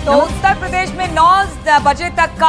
तो उत्तर प्रदेश में 9 बजे तक का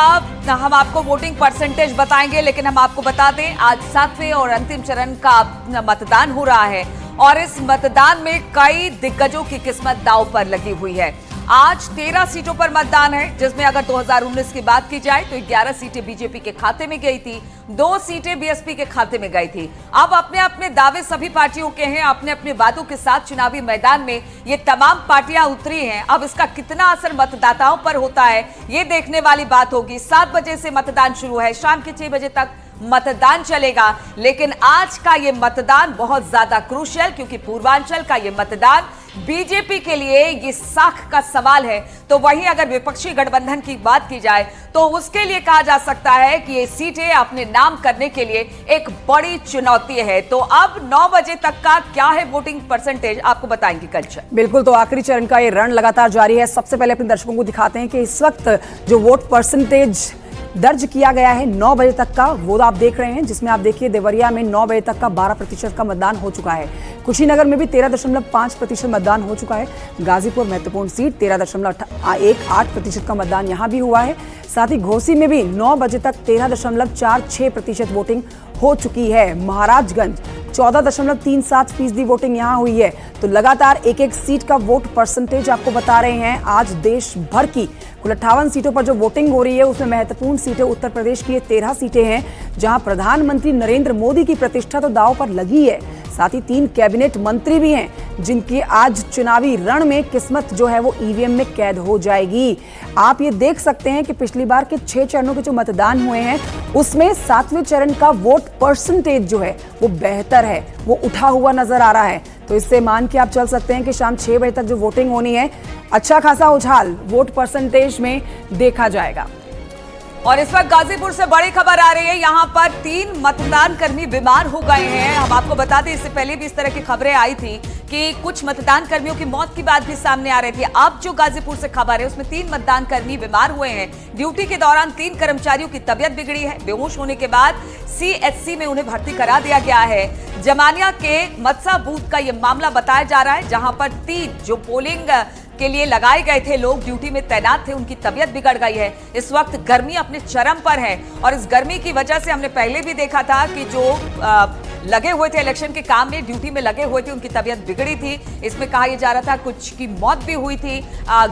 हम आपको वोटिंग परसेंटेज बताएंगे, लेकिन हम आपको बता दें आज 7वें और अंतिम चरण का मतदान हो रहा है और इस मतदान में कई दिग्गजों की किस्मत दांव पर लगी हुई है। आज 13 सीटों पर मतदान है, जिसमें अगर 2019 की बात की जाए तो 11 सीटें बीजेपी के खाते में गई थी, 2 सीटें बीएसपी के खाते में गई थी। अब अपने अपने दावे सभी पार्टियों के हैं, अपने अपने वादों के साथ चुनावी मैदान में ये तमाम पार्टियां उतरी हैं। अब इसका कितना असर मतदाताओं पर होता है, ये देखने वाली बात होगी। 7 बजे से मतदान शुरू है, शाम के 6 बजे तक मतदान चलेगा। लेकिन आज का ये मतदान बहुत ज्यादा क्रूशियल, क्योंकि पूर्वांचल का ये मतदान बीजेपी के लिए ये साख का सवाल है। तो वहीं अगर विपक्षी गठबंधन की बात की जाए तो उसके लिए कहा जा सकता है कि ये सीटें अपने नाम करने के लिए एक बड़ी चुनौती है। तो अब 9 बजे तक का क्या है वोटिंग परसेंटेज, आपको बताएंगे कल्चर। बिल्कुल, तो आखिरी चरण का ये रण लगातार जारी है। सबसे पहले अपने दर्शकों को दिखाते हैं कि इस वक्त जो वोट परसेंटेज दर्ज किया गया है 9 बजे तक का, वो आप देख रहे हैं, जिसमें आप देखिए देवरिया में 9 बजे तक का 12% का मतदान हो चुका है। कुशीनगर में भी 13.5% मतदान हो चुका है। गाजीपुर महत्वपूर्ण सीट 13.18% का मतदान यहां भी हुआ है। साथ ही घोसी में भी 9 बजे तक 13.46% वोटिंग हो चुकी है। महाराजगंज 14.37% वोटिंग यहां हुई है। तो लगातार एक एक सीट का वोट परसेंटेज आपको बता रहे हैं। आज देश भर की कुल 58 सीटों पर जो वोटिंग हो रही है, उसमें महत्वपूर्ण सीटें उत्तर प्रदेश की 13 सीटें हैं, जहां प्रधानमंत्री नरेंद्र मोदी की प्रतिष्ठा तो दांव पर लगी है। साथ ही 3 कैबिनेट मंत्री भी हैं, जिनकी आज चुनावी रण में किस्मत जो है वो ईवीएम में कैद हो जाएगी। आप ये देख सकते हैं कि पिछली बार के 6 चरणों के जो मतदान हुए हैं, उसमें 7वें चरण का वोट परसेंटेज जो है वो बेहतर है, वो उठा हुआ नजर आ रहा है। तो इससे मान के आप चल सकते हैं कि शाम 6 बजे तक जो वोटिंग होनी है, अच्छा खासा उछाल वोट परसेंटेज में देखा जाएगा। और इस वक्त गाजीपुर से बड़ी खबर आ रही है, यहां पर 3 मतदान कर्मी बीमार हो गए हैं। हम आपको बता दें, इससे पहले भी इस तरह की खबरें आई थी कि कुछ मतदान कर्मियों की मौत की बात भी सामने आ रही थी। अब जो गाजीपुर से खबर है, उसमें 3 मतदान कर्मी बीमार हुए हैं। ड्यूटी के दौरान 3 कर्मचारियों की तबियत बिगड़ी है। बेहोश होने के बाद सीएचसी में उन्हें भर्ती करा दिया गया है। जमानिया के मत्सा बूथ का यह मामला बताया जा रहा है, जहां पर 3 जो पोलिंग के लिए लगाए गए थे लोग, ड्यूटी में तैनात थे, उनकी तबियत बिगड़ गई है। इस वक्त गर्मी अपने चरम पर है और इस गर्मी की वजह से हमने पहले भी देखा था कि जो लगे हुए थे इलेक्शन के काम में, ड्यूटी में लगे हुए थे, उनकी तबियत बिगड़ी थी। इसमें कहा यह जा रहा था कुछ की मौत भी हुई थी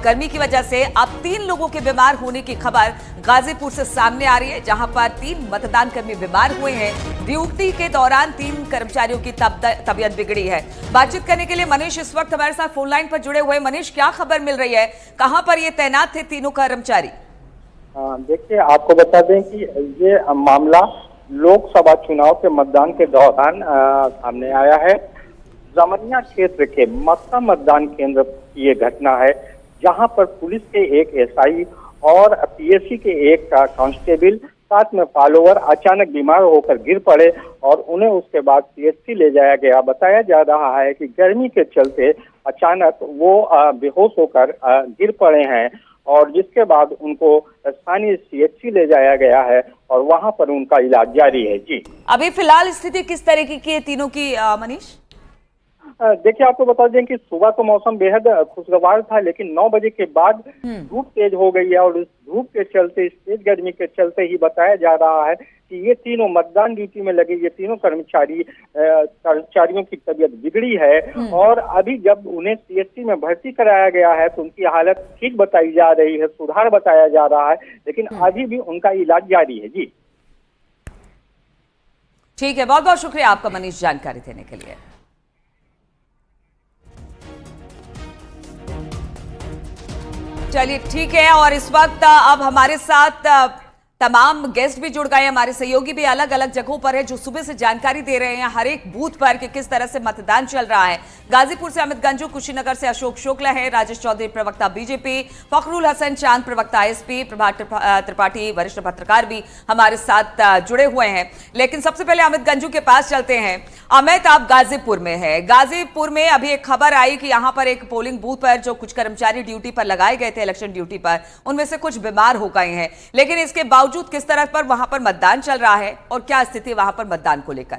गर्मी की वजह से। अब 3 लोगों के बीमार होने की खबर गाजीपुर से सामने आ रही है, जहां पर 3 मतदान कर्मी बीमार हुए हैं। ड्यूटी के दौरान 3 कर्मचारियों की तबियत बिगड़ी है। बातचीत करने के लिए मनीष इस वक्त हमारे साथ फोन लाइन पर जुड़े हुए। मनीष, क्या खबर मिल रही है, कहां पर ये तैनात थे तीनों कर्मचारी? देखिए, आपको बता दें कि ये मामला लोकसभा चुनाव के मतदान के दौरान सामने आया है। जमनिया क्षेत्र के मक्का मतदान केंद्र की ये घटना है, जहां पर पुलिस के एक एसआई और पीएससी के एक कांस्टेबल साथ में फॉलोवर अचानक बीमार होकर गिर पड़े और उन्हें उसके बाद पीएचसी ले जाया गया। बताया जा रहा है कि गर्मी के चलते अचानक वो बेहोश होकर गिर पड़े हैं और जिसके बाद उनको स्थानीय सीएचसी ले जाया गया है और वहां पर उनका इलाज जारी है। जी, अभी फिलहाल स्थिति किस तरीके की है तीनों की मनीष? देखिए, आपको बता दें कि सुबह तो मौसम बेहद खुशगवार था, लेकिन 9 बजे के बाद धूप तेज हो गई है और इस धूप के चलते, इस तेज गर्मी के चलते ही बताया जा रहा है कि ये तीनों मतदान ड्यूटी में लगे ये तीनों कर्मचारियों की तबीयत बिगड़ी है और अभी जब उन्हें सीएचसी में भर्ती कराया गया है तो उनकी हालत ठीक बताई जा रही है, सुधार बताया जा रहा है, लेकिन अभी भी उनका इलाज जारी है। जी ठीक है, बहुत बहुत शुक्रिया आपका मनीष जानकारी देने के लिए। चलिए ठीक है, और इस वक्त अब हमारे साथ तमाम गेस्ट भी जुड़ गए, हमारे सहयोगी भी अलग अलग जगहों पर है, जो सुबह से जानकारी दे रहे हैं हर एक बूथ पर कि किस तरह से मतदान चल रहा है। गाजीपुर से अमित गंजू, कुशीनगर से अशोक शुक्ला है, राजेश चौधरी प्रवक्ता बीजेपी, फखरुल हसन चांद प्रवक्ता एसपी, प्रभात त्रिपाठी वरिष्ठ पत्रकार भी हमारे साथ जुड़े हुए हैं। लेकिन सबसे पहले अमित गंजू के पास चलते हैं। अमित, आप गाजीपुर में है, गाजीपुर में अभी एक खबर आई कि यहाँ पर एक पोलिंग बूथ पर जो कुछ कर्मचारी ड्यूटी पर लगाए गए थे इलेक्शन ड्यूटी पर, उनमें से कुछ बीमार हो गए हैं, लेकिन इसके बावजूद किस तरह पर वहां पर मतदान चल रहा है और क्या स्थिति वहां पर मतदान को लेकर?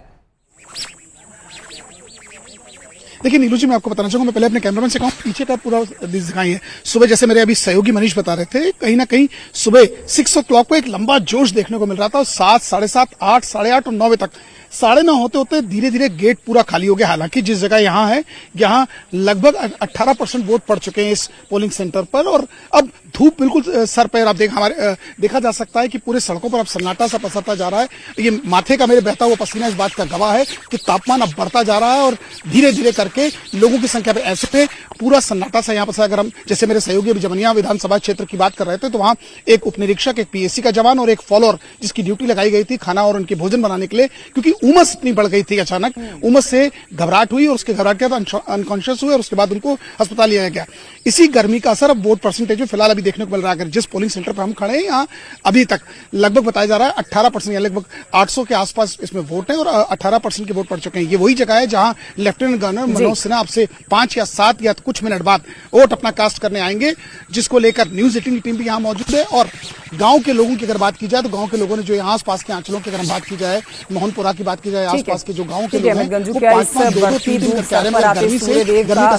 देखिए नीलू जी, मैं आपको बताना चाहूंगा, मैं पहले अपने कैमरामैन से कहूँ पीछे का पूरा दृश्य दिखाई है। सुबह जैसे मेरे अभी सहयोगी मनीष बता रहे थे, कहीं ना कहीं सुबह 6 o'clock को एक लंबा जोश देखने को मिल रहा था और 7, 7:30, 8, 8:30 और 9 बजे तक 9:30 होते होते धीरे धीरे गेट पूरा खाली हो गया। हालांकि जिस जगह यहाँ है, यहाँ लगभग 18% वोट पड़ चुके हैं इस पोलिंग सेंटर पर और अब धूप बिल्कुल सर पर आप देखा जा सकता है कि पूरे सड़कों पर अब सन्नाटा सा पसरता जा रहा है। ये माथे का मेरे बहता हुआ पसीना इस बात का गवाह है कि तापमान अब बढ़ता जा रहा है और धीरे धीरे करके लोगों की संख्या पर ऐसे पे पूरा सन्नाटा सा यहाँ पर। अगर हम जैसे मेरे सहयोगी अभी जमनिया विधानसभा क्षेत्र की बात कर रहे थे तो वहां एक उप निरीक्षक, एक पीएससी का जवान और एक फॉलोअर जिसकी ड्यूटी लगाई गई थी खाना और उनके भोजन बनाने के लिए, क्योंकि उमस इतनी बढ़ गई थी। अचानक उमस से घबराहट हुई और उसके घबराहट के बाद अनकॉन्शियस हुए और उसके बाद उनको अस्पताल लिया गया। इसी गर्मी का असर अब वोट परसेंटेज में फिलहाल अभी देखने को मिल रहा है। जिस पोलिंग सेंटर पर हम खड़े हैं यहाँ अभी तक लगभग बताया जा रहा है 18% या लगभग 800 के आसपास इसमें वोट है और 18% के वोट पड़ चुके हैं। ये वही जगह है जहां लेफ्टिनेंट गवर्नर मनोज सिन्हा आपसे 5 या 7 या कुछ मिनट बाद वोट अपना कास्ट करने आएंगे, जिसको लेकर न्यूज 18 की टीम भी यहाँ मौजूद है। और गांव के लोगों की अगर बात की जाए तो गांव के लोगों ने जो यहाँ आसपास के अंचलों की अगर हम बात की जाए, मोहनपुरा की बात की जाए, आसपास के जो गाँव के लोग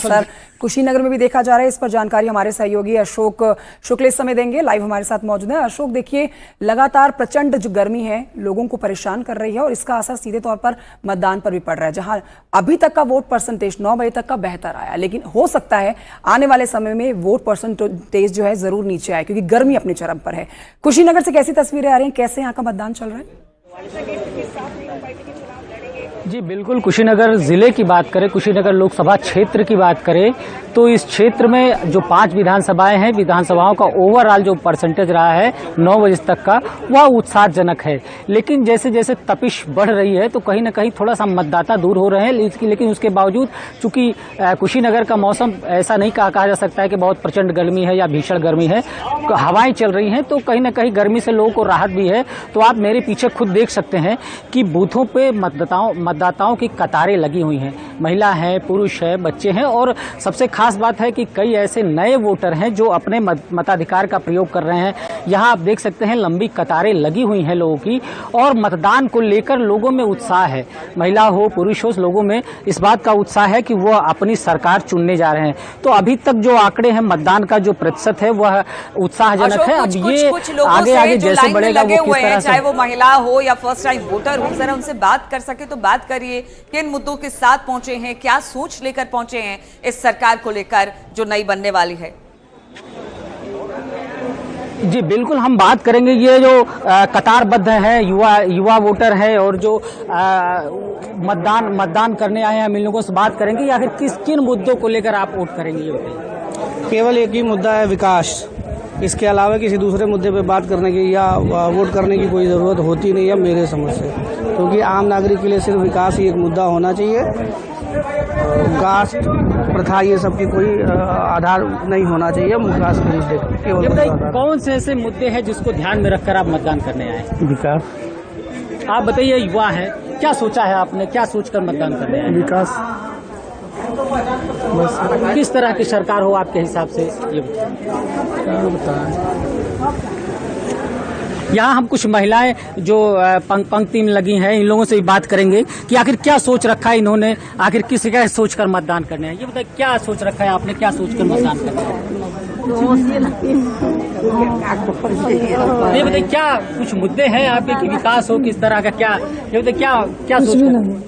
हैं, कुशीनगर में भी देखा जा रहा है। इस पर जानकारी हमारे सहयोगी अशोक शुक्ल इस समय देंगे, लाइव हमारे साथ मौजूद है। अशोक, देखिए लगातार प्रचंड जो गर्मी है लोगों को परेशान कर रही है और इसका असर सीधे तौर पर मतदान पर भी पड़ रहा है। जहां अभी तक का वोट परसेंटेज 9 बजे तक का बेहतर आया, लेकिन हो सकता है आने वाले समय में वोट परसेंटेज जो है जरूर नीचे आए क्योंकि गर्मी अपने चरम पर है। कुशीनगर से कैसी तस्वीरें आ रही हैं, कैसे यहाँ का मतदान चल रहा है? जी बिल्कुल, कुशीनगर जिले की बात करें, कुशीनगर लोकसभा क्षेत्र की बात करें तो इस क्षेत्र में जो 5 विधानसभाएं हैं, विधानसभाओं का ओवरऑल जो परसेंटेज रहा है 9 बजे तक का, वह उत्साहजनक है। लेकिन जैसे जैसे तपिश बढ़ रही है तो कहीं ना कहीं थोड़ा सा मतदाता दूर हो रहे हैं। लेकिन उसके बावजूद चूंकि कुशीनगर का मौसम ऐसा नहीं कहा जा सकता है कि बहुत प्रचंड गर्मी है या भीषण गर्मी है, हवाएं चल रही हैं तो कहीं ना कहीं गर्मी से लोगों को राहत भी है। तो आप मेरे पीछे खुद देख सकते हैं कि बूथों पे मतदाताओं की कतारें लगी हुई हैं, महिला है, पुरुष है, बच्चे हैं और सबसे खास बात है कि कई ऐसे नए वोटर हैं जो अपने मताधिकार का प्रयोग कर रहे हैं। यहाँ आप देख सकते हैं लंबी कतारें लगी हुई हैं लोगों की और मतदान को लेकर लोगों में उत्साह है। महिला हो, पुरुष हो, लोगों में इस बात का उत्साह है कि वह अपनी सरकार चुनने जा रहे हैं। तो अभी तक जो आंकड़े हैं मतदान का जो प्रतिशत है वह उत्साहजनक है। अब ये आगे आगे जैसे बढ़ेगा वो किस तरह से, चाहे वो महिला हो या फर्स्ट टाइम वोटर हो, जरा उनसे बात कर सके तो बात करिए। किन मुद्दों के साथ पहुंचे हैं, क्या सोच लेकर पहुंचे हैं इस सरकार को लेकर जो नई बनने वाली है? जी बिल्कुल, हम बात करेंगे ये जो कतारबद्ध है युवा वोटर है और जो मतदान करने आए हैं, हम इन लोगों से बात करेंगे या फिर किन मुद्दों को लेकर आप वोट करेंगे ये बताइए। केवल एक ही मुद्दा है, विकास। इसके अलावा किसी दूसरे मुद्दे पे बात करने की या वोट करने की कोई ज़रूरत होती नहीं है मेरे समझ से, क्योंकि आम नागरिक के लिए सिर्फ विकास ही एक मुद्दा होना चाहिए। कास्ट प्रथा ये सब की कोई आधार नहीं होना चाहिए। विकास केवल कौन से ऐसे मुद्दे हैं जिसको ध्यान में रखकर आप मतदान करने आए? विकास। आप बताइए, युवा है, क्या सोचा है आपने, क्या सोचकर मतदान करने आए? विकास। किस तरह की सरकार हो आपके हिसाब से ये बताएं। यहाँ हम कुछ महिलाएं जो पंक्ति में लगी हैं, इन लोगों से भी बात करेंगे कि आखिर क्या सोच रखा है इन्होंने, आखिर किस क्या सोचकर मतदान करने हैं। ये बताइए, क्या सोच रखा है आपने, क्या सोचकर मतदान करने हैं? ये बताइए, क्या कुछ मुद्दे हैं आपके कि विकास हो किस तरह का, क्या ये बताइए, क्या सोच?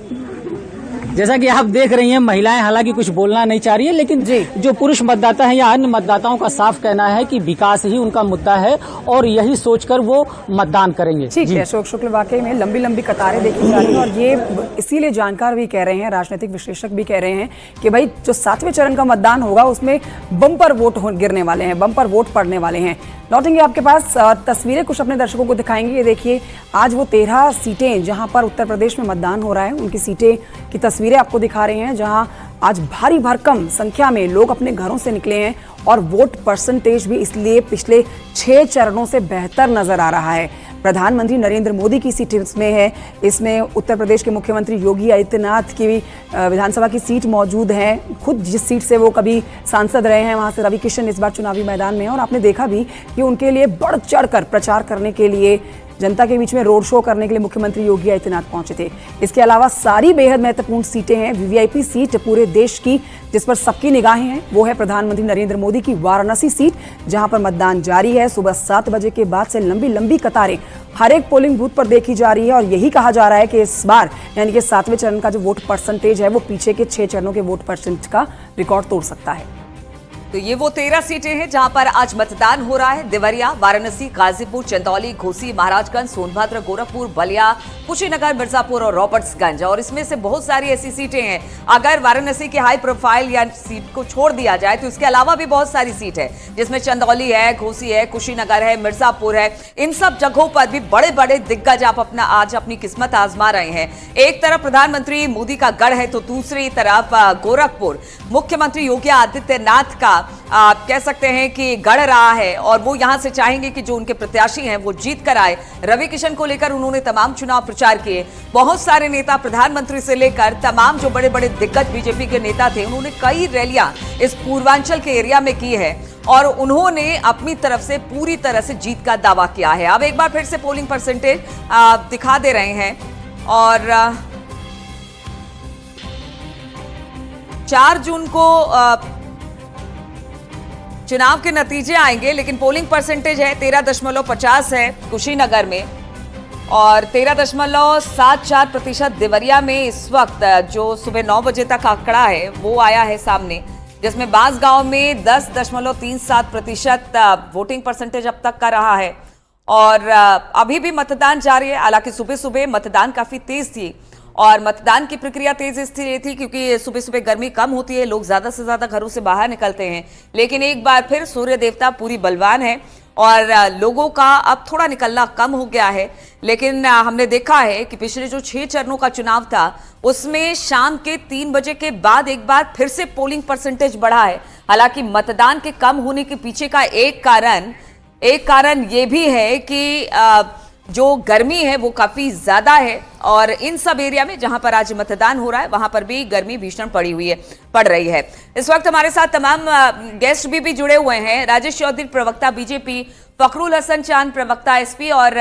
जैसा कि आप देख रही हैं महिलाएं हालांकि कुछ बोलना नहीं चाह रही है, लेकिन जो पुरुष मतदाता हैं या अन्य मतदाताओं का साफ कहना है कि विकास ही उनका मुद्दा है और यही सोचकर वो मतदान करेंगे। ठीक है अशोक शुक्ल, वाकई में लंबी लंबी कतारें देखी जा रही हैं और ये इसीलिए जानकार भी कह रहे हैं, राजनीतिक विश्लेषक भी कह रहे हैं कि भाई जो 7वें चरण का मतदान होगा उसमें बम्पर वोट गिरने वाले हैं, बम्पर वोट पड़ने वाले हैं। लौटेंगे आपके पास, तस्वीरें कुछ अपने दर्शकों को दिखाएंगे। ये देखिए, आज वो 13 सीटें जहां पर उत्तर प्रदेश में मतदान हो रहा है उनकी सीटें की तस्वीरें आपको दिखा रहे हैं, जहां आज भारी भरकम संख्या में लोग अपने घरों से निकले हैं और वोट परसेंटेज भी इसलिए पिछले 6 चरणों से बेहतर नजर आ रहा है। प्रधानमंत्री नरेंद्र मोदी की सीट इसमें है, इसमें उत्तर प्रदेश के मुख्यमंत्री योगी आदित्यनाथ की भी विधानसभा की सीट मौजूद है। खुद जिस सीट से वो कभी सांसद रहे हैं वहां से रवि किशन इस बार चुनावी मैदान में हैं और आपने देखा भी कि उनके लिए बढ़ चढ़कर प्रचार करने के लिए जनता के बीच में रोड शो करने के लिए मुख्यमंत्री योगी आदित्यनाथ पहुंचे थे। इसके अलावा सारी बेहद महत्वपूर्ण सीटें हैं। वीवीआईपी सीट पूरे देश की जिस पर सबकी निगाहें हैं वो है प्रधानमंत्री नरेंद्र मोदी की वाराणसी सीट, जहां पर मतदान जारी है। सुबह 7 बजे के बाद से लंबी लंबी कतारें हर एक पोलिंग बूथ पर देखी जा रही है और यही कहा जा रहा है कि इस बार यानी कि 7वें चरण का जो वोट परसेंटेज है वो पीछे के 6 चरणों के वोट परसेंटेज का रिकॉर्ड तोड़ सकता है। तो ये वो 13 सीटें हैं जहां पर आज मतदान हो रहा है। देवरिया, वाराणसी, गाजीपुर, चंदौली, घोसी, महाराजगंज, सोनभद्र, गोरखपुर, बलिया, कुशीनगर, मिर्जापुर और रॉबर्ट्सगंज। और इसमें से बहुत सारी ऐसी सीटें हैं, अगर वाराणसी की हाई प्रोफाइल या सीट को छोड़ दिया जाए तो इसके अलावा भी बहुत सारी सीट है, जिसमें चंदौली है, घोसी है, कुशीनगर है, मिर्जापुर है। इन सब जगहों पर भी बड़े बड़े दिग्गज आज अपनी किस्मत आजमा रहे हैं। एक तरफ प्रधानमंत्री मोदी का गढ़ है तो दूसरी तरफ गोरखपुर मुख्यमंत्री योगी आदित्यनाथ का कह सकते हैं कि गढ़ रहा है और वो यहां से चाहेंगे कि जो उनके प्रत्याशी हैं वो जीत कर आए। रवि किशन को लेकर उन्होंने तमाम चुनाव प्रचार किए। बहुत सारे नेता, प्रधानमंत्री से लेकर तमाम जो बड़े बड़े दिग्गज बीजेपी के नेता थे, उन्होंने कई रैलियां इस पूर्वांचल के एरिया में की है और उन्होंने अपनी तरफ से पूरी तरह से जीत का दावा किया है। अब एक बार फिर से पोलिंग परसेंटेज दिखा दे रहे हैं और 4 जून को चुनाव के नतीजे आएंगे, लेकिन पोलिंग परसेंटेज है 13.50 है कुशीनगर में और 13.74% देवरिया में। इस वक्त जो सुबह 9 बजे तक आंकड़ा है वो आया है सामने, जिसमें बांसगांव में 10.37% वोटिंग परसेंटेज अब तक का रहा है और अभी भी मतदान जारी है। हालांकि सुबह सुबह मतदान काफी तेज थी और मतदान की प्रक्रिया तेज इसलिए थी क्योंकि सुबह सुबह गर्मी कम होती है, लोग ज्यादा से ज्यादा घरों से बाहर निकलते हैं। लेकिन एक बार फिर सूर्य देवता पूरी बलवान है और लोगों का अब थोड़ा निकलना कम हो गया है। लेकिन हमने देखा है कि पिछले जो 6 चरणों का चुनाव था उसमें शाम के 3 बजे के बाद एक बार फिर से पोलिंग परसेंटेज बढ़ा है। हालांकि मतदान के कम होने के पीछे का एक कारण ये भी है कि जो गर्मी है वो काफी ज्यादा है और इन सब एरिया में जहां पर आज मतदान हो रहा है वहां पर भी गर्मी भीषण पड़ रही है। इस वक्त हमारे साथ तमाम गेस्ट भी जुड़े हुए हैं। राजेश चौधरी प्रवक्ता बीजेपी, फखरुल हसन चांद प्रवक्ता एसपी और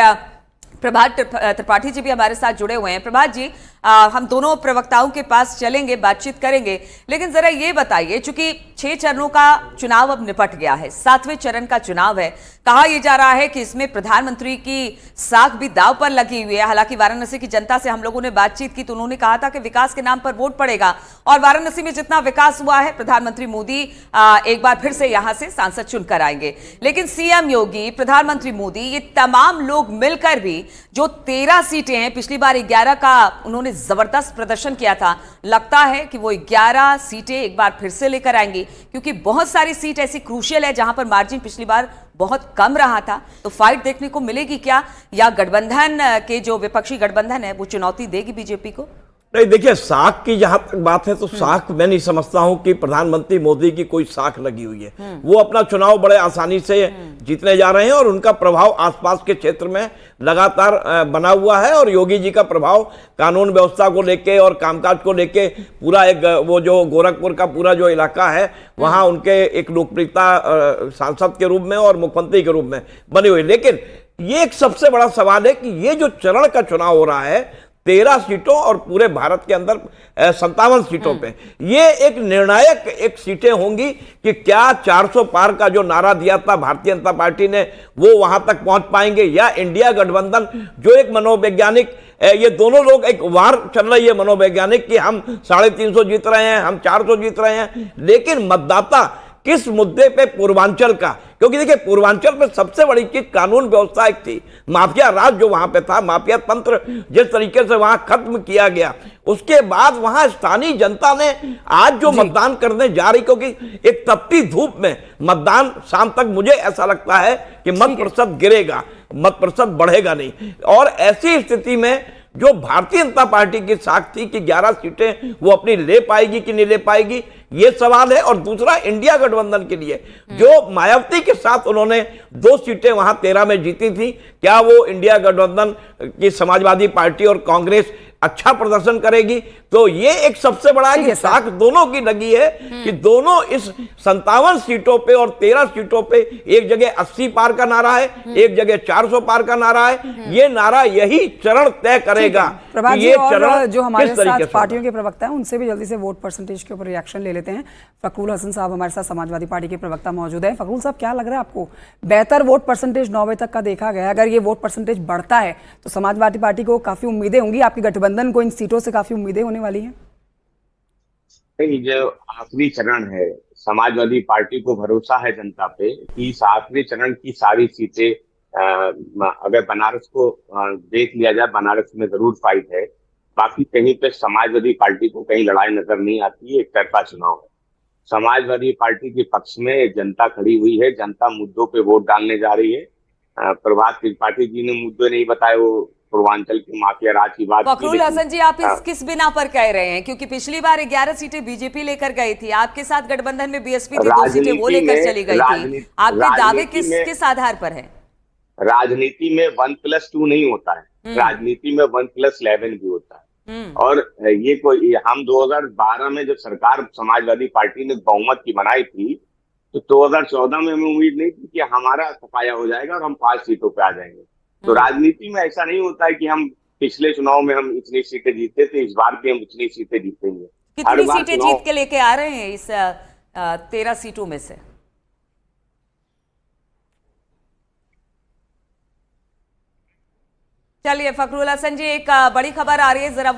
प्रभात त्रिपाठी जी भी हमारे साथ जुड़े हुए हैं। प्रभात जी, हम दोनों प्रवक्ताओं के पास चलेंगे, बातचीत करेंगे, लेकिन जरा ये बताइए, चूंकि 6 चरणों का चुनाव अब निपट गया है, 7वें चरण का चुनाव है, कहा यह जा रहा है कि इसमें प्रधानमंत्री की साख भी दांव पर लगी हुई है। हालांकि वाराणसी की जनता से हम लोगों ने बातचीत की तो उन्होंने कहा था कि विकास के नाम पर वोट पड़ेगा और वाराणसी में जितना विकास हुआ है प्रधानमंत्री मोदी एक बार फिर से यहां से सांसद चुनकर आएंगे। लेकिन सीएम योगी, प्रधानमंत्री मोदी, ये तमाम लोग मिलकर भी जो 13 सीटें हैं, पिछली बार 11 का उन्होंने जबरदस्त प्रदर्शन किया था, लगता है कि वो 11 सीटें एक बार फिर से लेकर आएंगी क्योंकि बहुत सारी सीट ऐसी क्रूशियल है जहां पर मार्जिन पिछली बार बहुत कम रहा था। तो फाइट देखने को मिलेगी क्या, या गठबंधन के जो विपक्षी गठबंधन है वो चुनौती देगी बीजेपी को? नहीं, देखिए, साख की जहां तक बात है तो साख मैं नहीं समझता हूं कि प्रधानमंत्री मोदी की कोई साख लगी हुई है। वो अपना चुनाव बड़े आसानी से जीतने जा रहे हैं और उनका प्रभाव आसपास के क्षेत्र में लगातार बना हुआ है और योगी जी का प्रभाव कानून व्यवस्था को लेके और कामकाज को लेके पूरा एक वो जो गोरखपुर का पूरा जो इलाका है वहां उनके एक लोकप्रियता सांसद के रूप में और मुख्यमंत्री के रूप में बनी हुई। लेकिन ये एक सबसे बड़ा सवाल है कि ये जो चरण का चुनाव हो रहा है 13 सीटों और पूरे भारत के अंदर 57 सीटों पे, ये एक निर्णायक एक सीटें होंगी कि क्या 400 पार का जो नारा दिया था भारतीय जनता पार्टी ने वो वहां तक पहुंच पाएंगे, या इंडिया गठबंधन जो एक मनोवैज्ञानिक, ये दोनों लोग एक वार चल रही है मनोवैज्ञानिक कि हम 350 जीत रहे हैं, हम 400 जीत रहे हैं, लेकिन मतदाता किस मुद्दे पे पूर्वांचल का, क्योंकि देखिए पूर्वांचल में सबसे बड़ी चीज कानून व्यवस्था एक थी, माफिया राज जो वहां पे था, माफिया तंत्र जिस तरीके से वहां खत्म किया गया, उसके बाद वहां स्थानीय जनता ने आज जो मतदान करने जा रही, क्योंकि एक तपती धूप में मतदान शाम तक, मुझे ऐसा लगता है कि मत प्रतिशत गिरेगा, मत प्रतिशत बढ़ेगा नहीं। और ऐसी स्थिति में जो भारतीय जनता पार्टी की साख थी कि 11 सीटें वो अपनी ले पाएगी कि नहीं ले पाएगी, ये सवाल है। और दूसरा, इंडिया गठबंधन के लिए जो मायावती के साथ उन्होंने 2 सीटें वहां 13 में जीती थी, क्या वो इंडिया गठबंधन की समाजवादी पार्टी और कांग्रेस अच्छा प्रदर्शन करेगी। तो ये एक सबसे बड़ा है ठीक कि है सर। साख दोनों की लगी है कि दोनों इस 57 सीटों पे और 13 सीटों पे एक जगह 80 पार का नारा है, एक जगह 400 पार का नारा है। ये नारा यही चरण तय करेगा प्रभात कि जी, ये और चरण जो हमारे किस तरीके साथ से पार्टियों के प्रवक्ता हैं उनसे भी जल्दी से वोट परसेंटेज के ऊपर रिएक्शन ले लेते हैं। फकरुल हसन साहब हमारे साथ समाजवादी पार्टी के प्रवक्ता मौजूद हैं। फकरुल साहब, क्या लग रहा है आपको? बेहतर वोट परसेंटेज 9 बजे तक का देखा गया, अगर ये वोट परसेंटेज बढ़ता है तो समाजवादी पार्टी को काफी उम्मीदें होंगी, आपके गठबंधन को इन सीटों से काफी उम्मीदें होने वाली हैं? नहीं, जो आखिरी चरण है, समाजवादी पार्टी को भरोसा है जनता पे कि इस आखिरी चरण की सारी सीटें अगर बनारस को देख लिया जाए, बनारस में जरूर फाइट है। बाकी कहीं पे समाजवादी पार्टी को कहीं लड़ाई नजर नहीं आती है। एक तरफा चुनाव है। समाजवादी पार्टी के पक्ष में जनता खड़ी हुई है। जनता मुद्दों पे वोट डालने जा रही है। प्रभात त्रिपाठी जी ने मुद्दे नहीं बताए, वो पूर्वांचल की माफिया राज की बात की, फकरुल लेकिन हसन जी, आप किस बिना पर कह रहे हैं? क्योंकि पिछली बार 11 सीटें बीजेपी लेकर गई थी, आपके साथ गठबंधन में बीएसपी थी, 2 सीटें वो लेकर चली गई थी। आपके दावे किस आधार पर है? राजनीति में 1+2 नहीं होता है। राजनीति में 1+11 भी होता है। और ये कोई, हम 2012 में जब सरकार समाजवादी पार्टी ने बहुमत की बनाई थी तो 2014 में हमें उम्मीद नहीं थी कि हमारा सफाया हो जाएगा और हम 5 सीटों पे आ जाएंगे। तो राजनीति में ऐसा नहीं होता है कि हम पिछले चुनाव में हम इतनी सीटें जीते थे, इस बार भी हम इतनी सीटें जीतेंगे। कितनी सीटें जीत के लेके आ रहे हैं इस 13 सीटों में से? चलिए फकरुल हसन जी, एक बड़ी खबर आ रही है, जरा